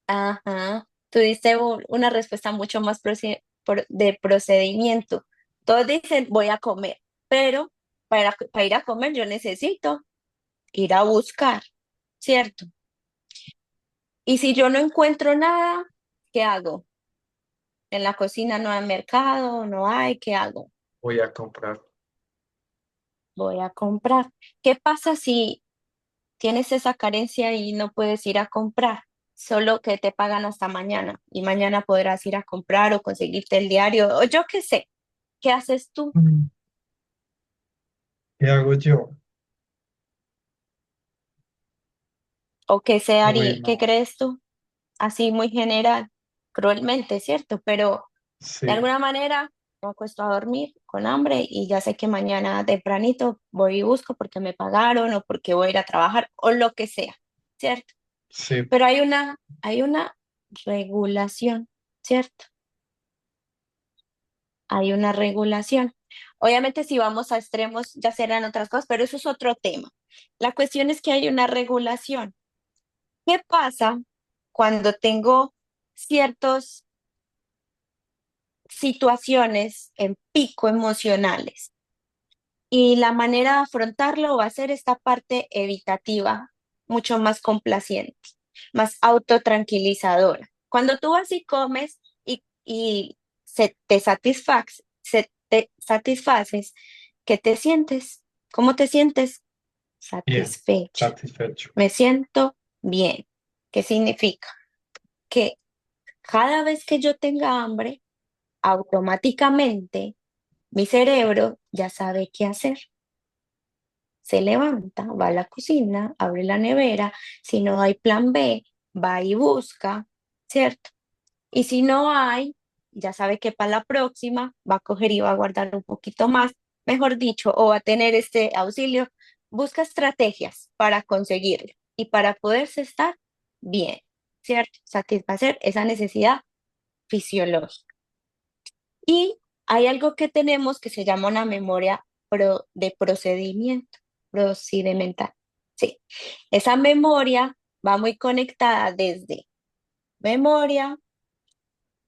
Ajá, tú diste una respuesta mucho más de procedimiento. Todos dicen, voy a comer, pero para ir a comer yo necesito ir a buscar, ¿cierto? Y si yo no encuentro nada, ¿qué hago? En la cocina no hay mercado, no hay, ¿qué hago? Voy a comprar. Voy a comprar. ¿Qué pasa si tienes esa carencia y no puedes ir a comprar? Solo que te pagan hasta mañana y mañana podrás ir a comprar o conseguirte el diario o yo qué sé. ¿Qué haces tú? Mm, ¿Qué hago yo? ¿O qué se haría? ¿Qué Bueno, crees tú? Así muy general, cruelmente, ¿cierto? Pero de sí, alguna manera me acuesto a dormir con hambre y ya sé que mañana tempranito voy y busco porque me pagaron o porque voy a ir a trabajar o lo que sea, ¿cierto? sí, Pero hay una regulación, ¿cierto? Hay una regulación. Obviamente si vamos a extremos ya serán otras cosas, pero eso es otro tema. La cuestión es que hay una regulación. ¿Qué pasa cuando tengo ciertas situaciones en pico emocionales? Y la manera de afrontarlo va a ser esta parte evitativa, mucho más complaciente, más autotranquilizadora. Cuando tú vas y comes y se te satisfaces, ¿qué te sientes? ¿Cómo te sientes? bien, Satisfecho. satisfecho. Me siento bien. ¿Qué significa? Que cada vez que yo tenga hambre, automáticamente mi cerebro ya sabe qué hacer. Se levanta, va a la cocina, abre la nevera, si no hay plan B, va y busca, ¿cierto? Y si no hay, ya sabe que para la próxima va a coger y va a guardar un poquito más, mejor dicho, o va a tener este auxilio, busca estrategias para conseguirlo y para poderse estar bien, ¿cierto? Satisfacer esa necesidad fisiológica. Y hay algo que tenemos que se llama una memoria de procedimiento, procedimental. Sí, esa memoria va muy conectada desde memoria,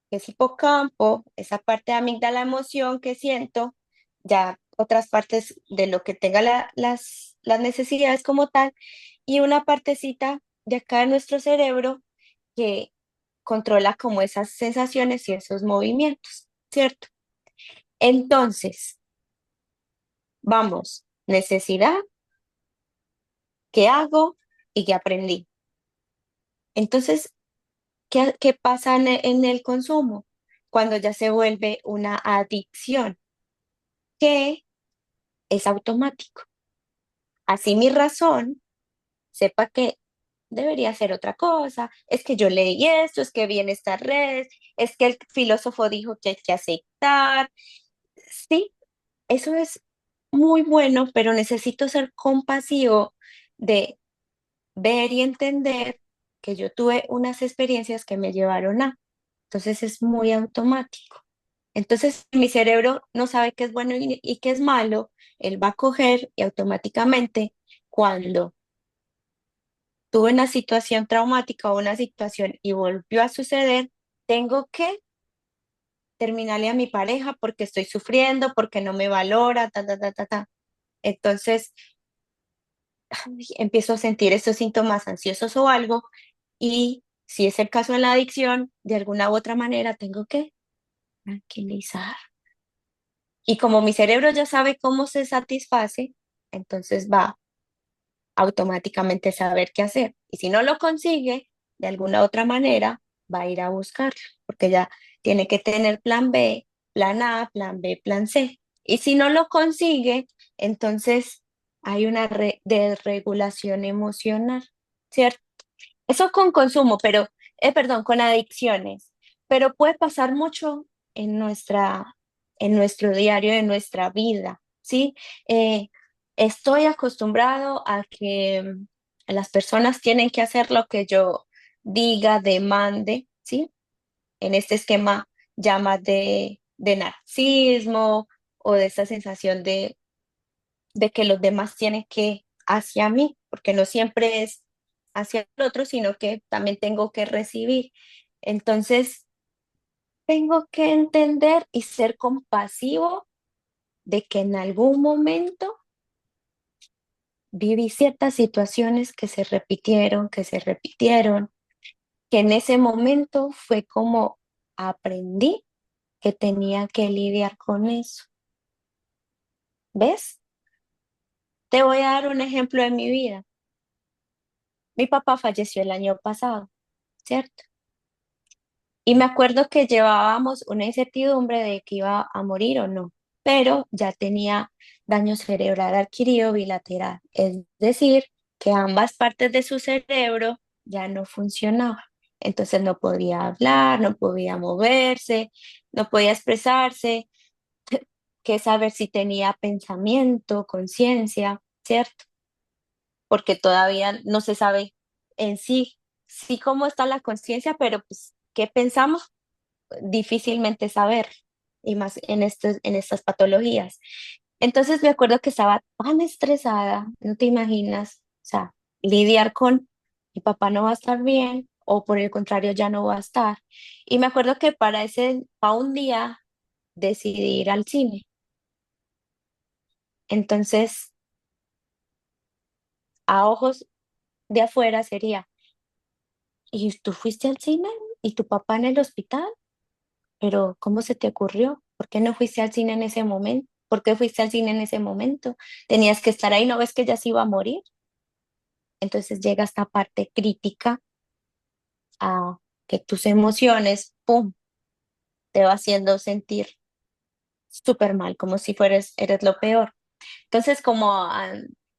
que es hipocampo, esa parte de amígdala, emoción que siento, ya otras partes de lo que tenga las necesidades como tal, y una partecita de acá de nuestro cerebro que controla como esas sensaciones y esos movimientos, ¿cierto? Entonces, vamos, necesidad, ¿qué hago y qué aprendí? Entonces, ¿qué pasa en el consumo? Cuando ya se vuelve una adicción, que es automático. Así mi razón sepa que debería hacer otra cosa, es que yo leí esto, es que vi en estas redes, es que el filósofo dijo que hay que aceptar. Sí, eso es muy bueno, pero necesito ser compasivo de ver y entender que yo tuve unas experiencias que me llevaron a. Entonces es muy automático. Entonces mi cerebro no sabe qué es bueno y qué es malo. Él va a coger y automáticamente cuando tuve una situación traumática o una situación y volvió a suceder, tengo que terminarle a mi pareja porque estoy sufriendo, porque no me valora, ta, ta, ta, ta, ta. Entonces empiezo a sentir estos síntomas ansiosos o algo y si es el caso de la adicción, de alguna u otra manera tengo que tranquilizar. Y como mi cerebro ya sabe cómo se satisface, entonces va automáticamente a saber qué hacer. Y si no lo consigue, de alguna otra manera, va a ir a buscarlo, porque ya tiene que tener plan B, plan A, plan B, plan C. Y si no lo consigue, entonces hay una desregulación emocional, ¿cierto? Eso con consumo, pero, perdón, con adicciones, pero puede pasar mucho en en nuestro diario, en nuestra vida, ¿sí? Eh, Estoy acostumbrado a que las personas tienen que hacer lo que yo diga, demande, ¿sí? En este esquema llama de narcisismo o de esa sensación de que los demás tienen que hacia mí, porque no siempre es hacia el otro, sino que también tengo que recibir. Entonces, tengo que entender y ser compasivo de que en algún momento viví ciertas situaciones que se repitieron, que en ese momento fue como aprendí que tenía que lidiar con eso. ¿Ves? Te voy a dar un ejemplo de mi vida. Mi papá falleció el año pasado, ¿cierto? Y me acuerdo que llevábamos una incertidumbre de que iba a morir o no, pero ya tenía daño cerebral adquirido bilateral, es decir, que ambas partes de su cerebro ya no funcionaban. Entonces no podía hablar, no podía moverse, no podía expresarse, que saber si tenía pensamiento, conciencia, ¿cierto? Porque todavía no se sabe en sí, sí cómo está la conciencia, pero pues, ¿qué pensamos? Difícilmente saber, y más en estas patologías. Entonces me acuerdo que estaba tan estresada, no te imaginas, o sea, lidiar con mi papá no va a estar bien o por el contrario ya no va a estar. Y me acuerdo que para un día decidí ir al cine. Entonces, a ojos de afuera sería, ¿y tú fuiste al cine? ¿Y tu papá en el hospital? Pero ¿cómo se te ocurrió? ¿Por qué no fuiste al cine en ese momento? ¿Por qué fuiste al cine en ese momento? Tenías que estar ahí, ¿no ves que ya se iba a morir? Entonces llega esta parte crítica a que tus emociones, ¡pum!, te va haciendo sentir súper mal, como si eres lo peor. Entonces,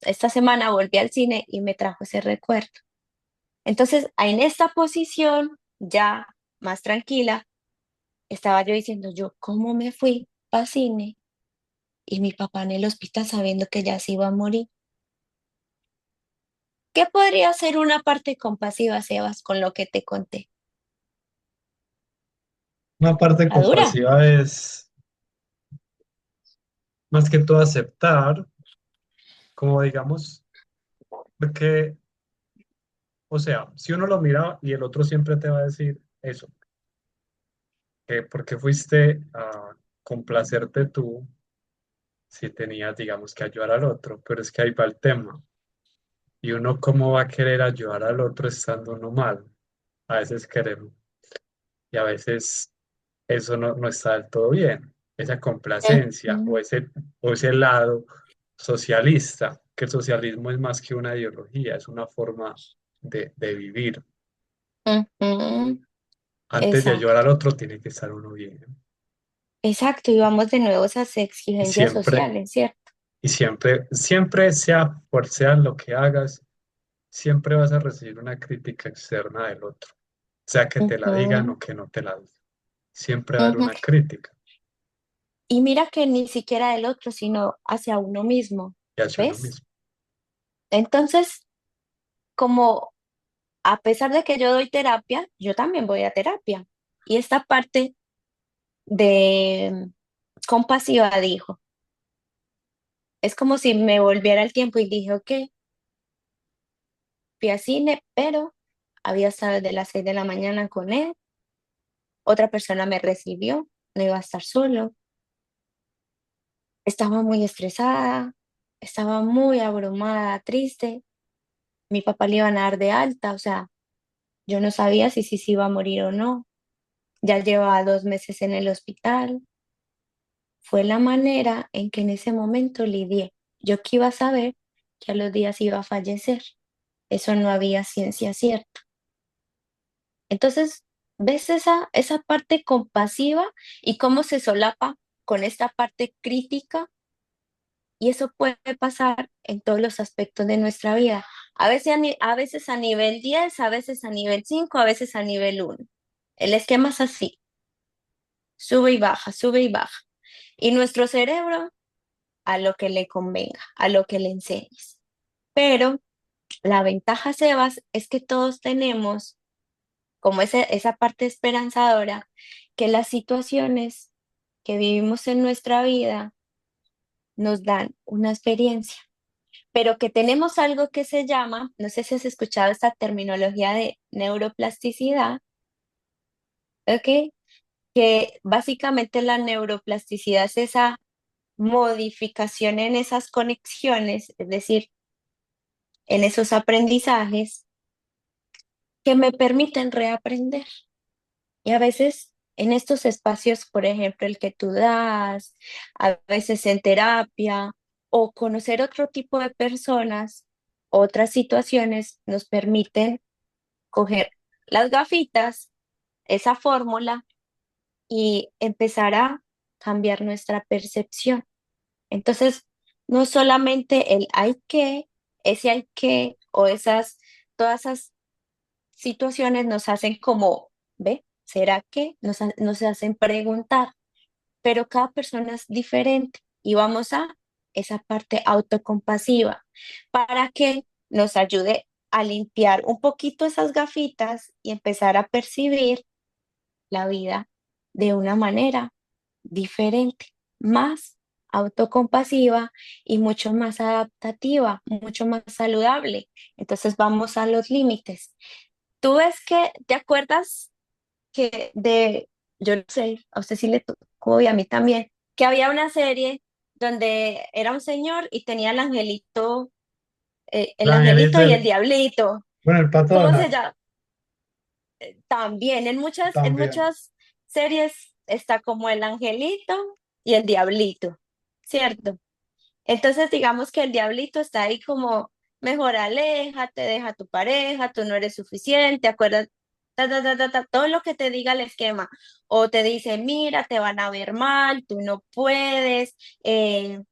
esta semana volví al cine y me trajo ese recuerdo. Entonces, en esta posición, ya más tranquila, estaba yo diciendo, yo, ¿cómo me fui al cine? Y mi papá en el hospital sabiendo que ya se iba a morir. ¿Qué podría ser una parte compasiva, Sebas, con lo que te conté? Una parte La dura. compasiva es más que todo aceptar, como digamos, porque, o sea, si uno lo mira y el otro siempre te va a decir eso, que por qué fuiste a complacerte tú si tenías, digamos, que ayudar al otro, pero es que ahí va el tema. Y uno cómo va a querer ayudar al otro estando uno mal. A veces queremos y a veces eso no está del todo bien. Esa complacencia Ujú, o ese lado socialista, que el socialismo es más que una ideología, es una forma de vivir. ujú. Antes de ayudar Exacto, al otro tiene que estar uno bien. exacto. Y vamos de nuevo a esas Y exigencias siempre, sociales, ¿cierto? siempre sea por sea lo que hagas, siempre vas a recibir una crítica externa del otro, sea que te la digan Ujú, o que no te la digan. Siempre va a haber ujú. una crítica Y mira que ni siquiera del otro, sino hacia uno mismo, y hacia uno ¿ves? mismo. Entonces, como a pesar de que yo doy terapia, yo también voy a terapia. Y esta parte de compasiva dijo, es como si me volviera el tiempo y dije, ok, fui a cine, pero había estado desde las 6 de la mañana con él, otra persona me recibió, no iba a estar solo, estaba muy estresada, estaba muy abrumada, triste, mi papá le iban a dar de alta, o sea, yo no sabía si se iba a morir o no, ya llevaba 2 meses en el hospital, fue la manera en que en ese momento lidié. Yo que iba a saber que a los días iba a fallecer, eso no había ciencia cierta. Entonces, ¿ves esa parte compasiva y cómo se solapa con esta parte crítica? Y eso puede pasar en todos los aspectos de nuestra vida. A veces a nivel 10, a veces a nivel 5, a veces a nivel 1. El esquema es así, sube y baja, sube y baja. Y nuestro cerebro a lo que le convenga, a lo que le enseñes. Pero la ventaja, Sebas, es que todos tenemos como esa parte esperanzadora, que las situaciones que vivimos en nuestra vida nos dan una experiencia, pero que tenemos algo que se llama, no sé si has escuchado esta terminología de neuroplasticidad, ¿ok? Que básicamente la neuroplasticidad es esa modificación en esas conexiones, es decir, en esos aprendizajes que me permiten reaprender. Y a veces en estos espacios, por ejemplo, el que tú das, a veces en terapia, o conocer otro tipo de personas, otras situaciones, nos permiten coger las gafitas, esa fórmula, y empezar a cambiar nuestra percepción. Entonces, no solamente el hay que, ese hay que, o todas esas situaciones nos hacen como, ¿ve? ¿Será que? Nos hacen preguntar, pero cada persona es diferente y vamos a esa parte autocompasiva para que nos ayude a limpiar un poquito esas gafitas y empezar a percibir la vida de una manera diferente, más autocompasiva y mucho más adaptativa, mucho más saludable. Entonces vamos a los límites. Tú ves que, ¿te acuerdas yo no sé, a usted sí le tocó y a mí también, que había una serie donde era un señor y tenía El el angelito y el angelito, diablito? bueno, el pato ¿Cómo se Donald llama? También en también. muchas series está como el angelito y el diablito, ¿cierto? Entonces digamos que el diablito está ahí como, mejor aléjate, deja a tu pareja, tú no eres suficiente, acuérdate, todo lo que te diga el esquema, o te dice, mira, te van a ver mal, tú no puedes, te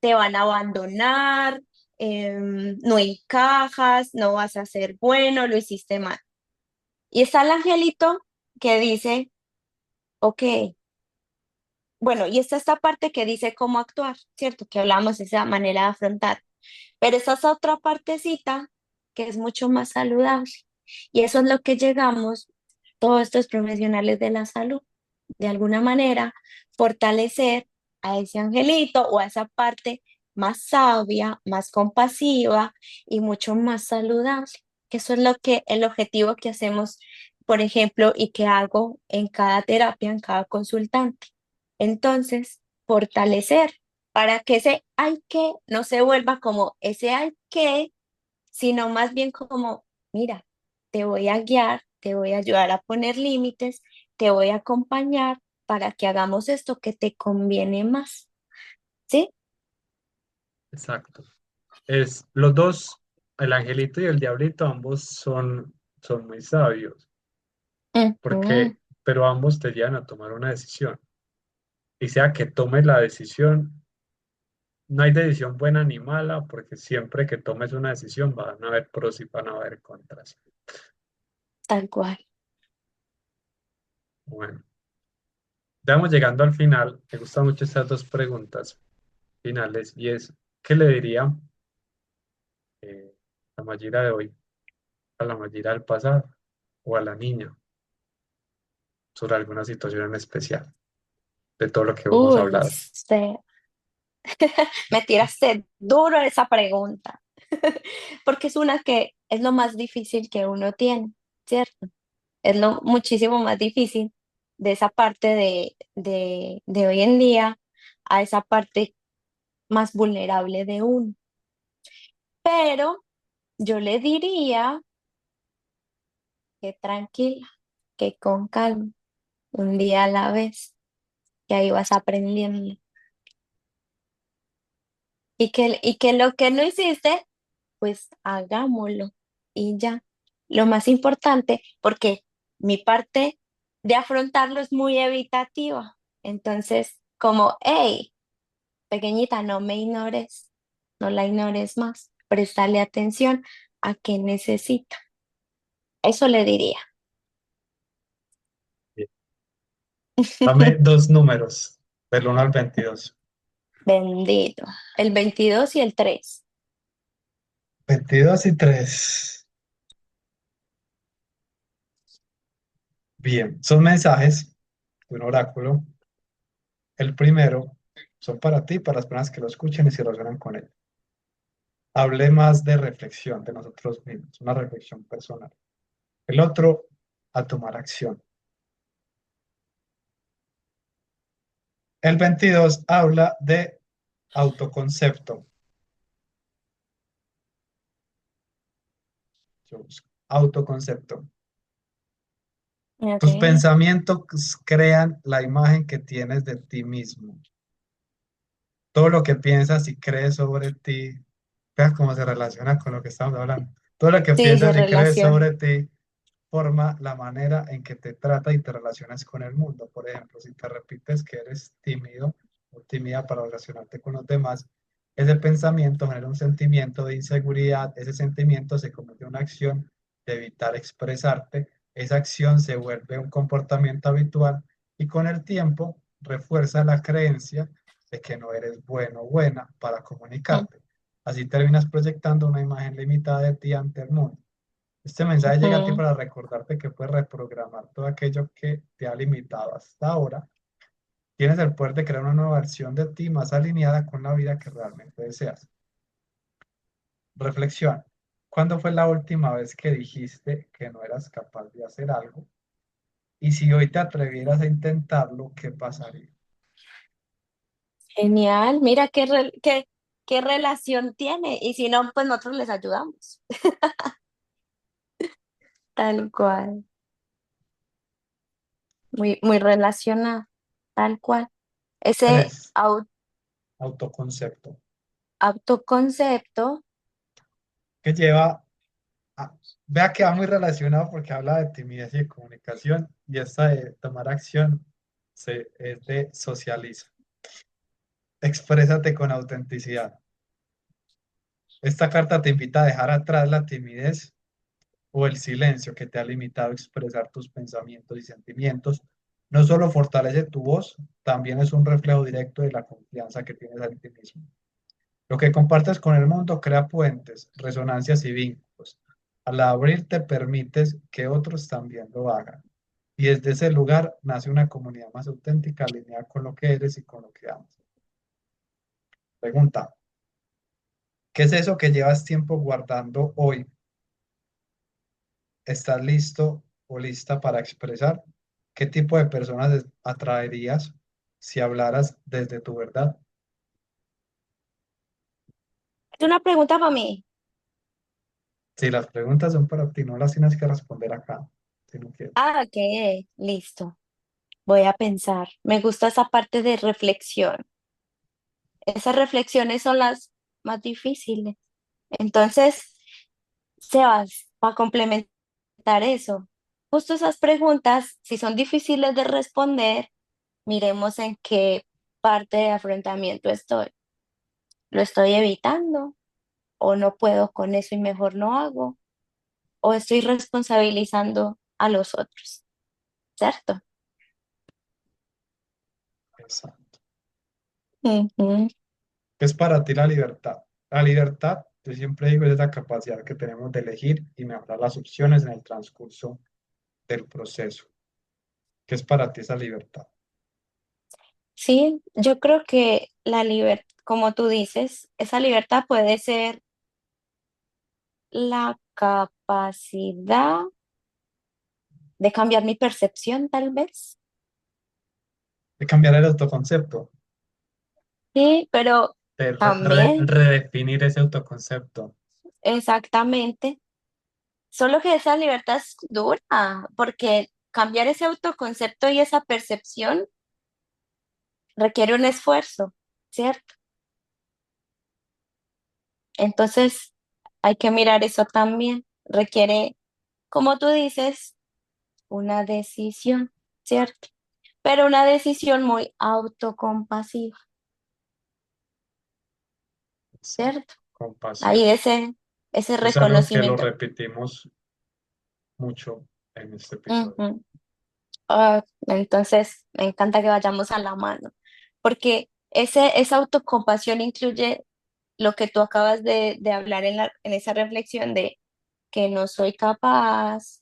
van a abandonar, no encajas, no vas a ser bueno, lo hiciste mal. Y está el angelito que dice, ok, bueno, y está esta parte que dice cómo actuar, ¿cierto? Que hablamos de esa manera de afrontar. Pero esa es otra partecita que es mucho más saludable. Y eso es lo que llegamos todos estos profesionales de la salud, de alguna manera, fortalecer a ese angelito o a esa parte más sabia, más compasiva y mucho más saludable. Que eso es lo que el objetivo que hacemos, por ejemplo, y que hago en cada terapia, en cada consultante. Entonces, fortalecer para que ese hay que no se vuelva como ese hay que, sino más bien como, mira, te voy a guiar, te voy a ayudar a poner límites, te voy a acompañar para que hagamos esto que te conviene más, ¿sí? Exacto. Es, los dos, el angelito y el diablito, ambos son muy sabios, Ujú, porque, pero ambos te llevan a tomar una decisión. Y sea que tomes la decisión, no hay decisión buena ni mala, porque siempre que tomes una decisión van a haber pros y van a haber contras. tal cual. Bueno, estamos llegando al final. Me gustan mucho estas dos preguntas finales y es, ¿qué le diría la Mayra de hoy a la Mayra del pasado o a la niña sobre alguna situación en especial de todo lo que hemos Uy, hablado? me tiraste duro esa pregunta, porque es una que es lo más difícil que uno tiene, ¿cierto? Es lo muchísimo más difícil de esa parte de hoy en día a esa parte más vulnerable de uno. Pero yo le diría que tranquila, que con calma, un día a la vez, que ahí vas aprendiendo. Y que lo que no hiciste, pues hagámoslo y ya. Lo más importante, porque mi parte de afrontarlo es muy evitativa. Entonces, como, hey, pequeñita, no me ignores, no la ignores más, préstale atención a qué necesita. Eso le diría. Bien. Dame dos números, del 1 al 22. Bendito. El 22 y el 3. 22 y 3. Bien, son mensajes de un oráculo. El primero son para ti, para las personas que lo escuchen y se resuenan con él. Hable más de reflexión de nosotros mismos, una reflexión personal. El otro, a tomar acción. El 22 habla de autoconcepto. Yo busco autoconcepto. Ok, Tus pensamientos crean la imagen que tienes de ti mismo. Todo lo que piensas y crees sobre ti, veas cómo se relaciona con lo que estamos hablando. Todo lo que sí, se piensas y crees relaciona. sobre ti forma la manera en que te trata y te relacionas con el mundo. Por ejemplo, si te repites que eres tímido o tímida para relacionarte con los demás, ese pensamiento genera un sentimiento de inseguridad, ese sentimiento se convierte en una acción de evitar expresarte, esa acción se vuelve un comportamiento habitual y con el tiempo refuerza la creencia de que no eres bueno o buena para Mm, comunicarte. Así terminas proyectando una imagen limitada de ti ante el mundo. Este mensaje llega a ti ujú. para recordarte que puedes reprogramar todo aquello que te ha limitado hasta ahora. Tienes el poder de crear una nueva versión de ti más alineada con la vida que realmente deseas. Reflexión. ¿Cuándo fue la última vez que dijiste que no eras capaz de hacer algo? Y si hoy te atrevieras a intentarlo, ¿qué pasaría? Genial, mira qué relación tiene. Y si no, pues nosotros les ayudamos. Tal cual. Muy relacionada. Tal cual. Ese 3. Autoconcepto. autoconcepto. Que lleva a... Vea que va muy relacionado porque habla de timidez y de comunicación y esta de tomar acción es de socializa. Exprésate con autenticidad. Esta carta te invita a dejar atrás la timidez o el silencio que te ha limitado a expresar tus pensamientos y sentimientos. No solo fortalece tu voz, también es un reflejo directo de la confianza que tienes en ti mismo. Lo que compartes con el mundo crea puentes, resonancias y vínculos. Al abrirte permites que otros también lo hagan. Y desde ese lugar nace una comunidad más auténtica, alineada con lo que eres y con lo que amas. Pregunta, ¿qué es eso que llevas tiempo guardando hoy? ¿Estás listo o lista para expresar? ¿Qué tipo de personas atraerías si hablaras desde tu verdad? Es una pregunta para mí. Si las preguntas son para ti, no las tienes que responder acá, si no quieres. Ah, ok, listo. Voy a pensar. Me gusta esa parte de reflexión. Esas reflexiones son las más difíciles. Entonces, Sebas, para complementar eso, justo esas preguntas, si son difíciles de responder, miremos en qué parte de afrontamiento estoy. ¿Lo estoy evitando? ¿O no puedo con eso y mejor no hago? ¿O estoy responsabilizando a los otros? ¿Cierto? Exacto. Ujú. ¿Qué es para ti la libertad? La libertad, yo siempre digo, es la capacidad que tenemos de elegir y mejorar las opciones en el transcurso del proceso. ¿Qué es para ti esa libertad? Sí, yo creo que la libertad, como tú dices, esa libertad puede ser la capacidad de cambiar mi percepción, tal vez. De cambiar el autoconcepto, Sí, pero de también, redefinir ese autoconcepto. exactamente, solo que esa libertad es dura, porque cambiar ese autoconcepto y esa percepción requiere un esfuerzo, ¿cierto? Entonces, hay que mirar eso también. Requiere, como tú dices, una decisión, ¿cierto? Pero una decisión muy autocompasiva, Exacto. ¿cierto? Compasión. Ahí ese Es algo que lo reconocimiento. repetimos mucho en este episodio. Ujú. Entonces, me encanta que vayamos a la mano, porque esa autocompasión incluye lo que tú acabas de hablar en esa reflexión de que no soy capaz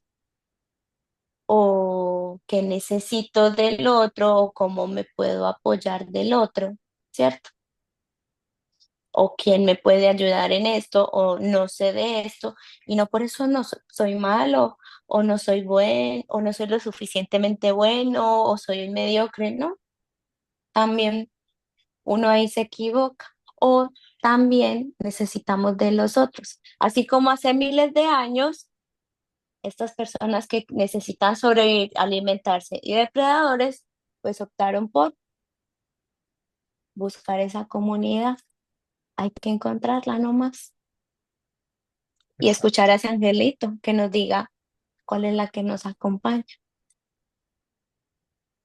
o que necesito del otro o cómo me puedo apoyar del otro, ¿cierto? O quién me puede ayudar en esto o no sé de esto y no por eso no soy malo o no soy buen o no soy lo suficientemente bueno o soy un mediocre, ¿no? También uno ahí se equivoca o también necesitamos de los otros. Así como hace miles de años estas personas que necesitan sobrevivir, alimentarse y depredadores, pues optaron por buscar esa comunidad. Hay que encontrarla nomás y Exacto. escuchar a ese angelito que nos diga cuál es la que nos acompaña.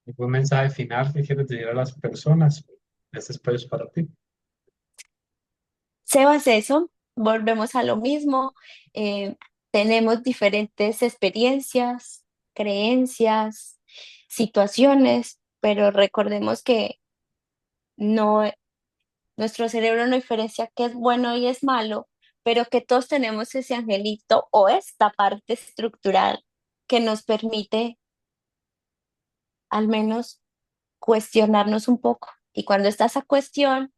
¿Y un mensaje final que quieres decir a las personas? Este espacio es para ti. Sebas, eso, volvemos a lo mismo. eh, Tenemos diferentes experiencias, creencias, situaciones, pero recordemos que no, nuestro cerebro no diferencia qué es bueno y es malo, pero que todos tenemos ese angelito o esta parte estructural que nos permite al menos cuestionarnos un poco. Y cuando está esa cuestión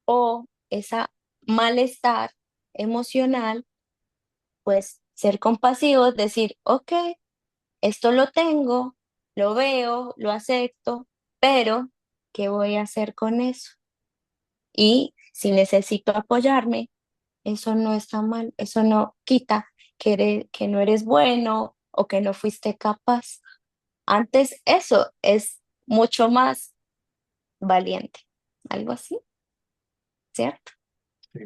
o esa malestar emocional, pues ser compasivos, decir, ok, esto lo tengo, lo veo, lo acepto, pero ¿qué voy a hacer con eso? Y si necesito apoyarme, eso no está mal, eso no quita que no eres bueno o que no fuiste capaz. Antes eso es mucho más valiente, algo así, ¿cierto? Sí.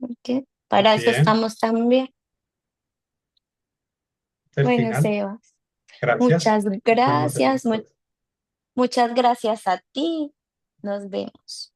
Ok, Muy para eso bien. estamos también. Este es el Bueno, final. Sebas, Gracias. muchas Nos vemos en gracias, la próxima. muchas gracias a ti. Nos vemos.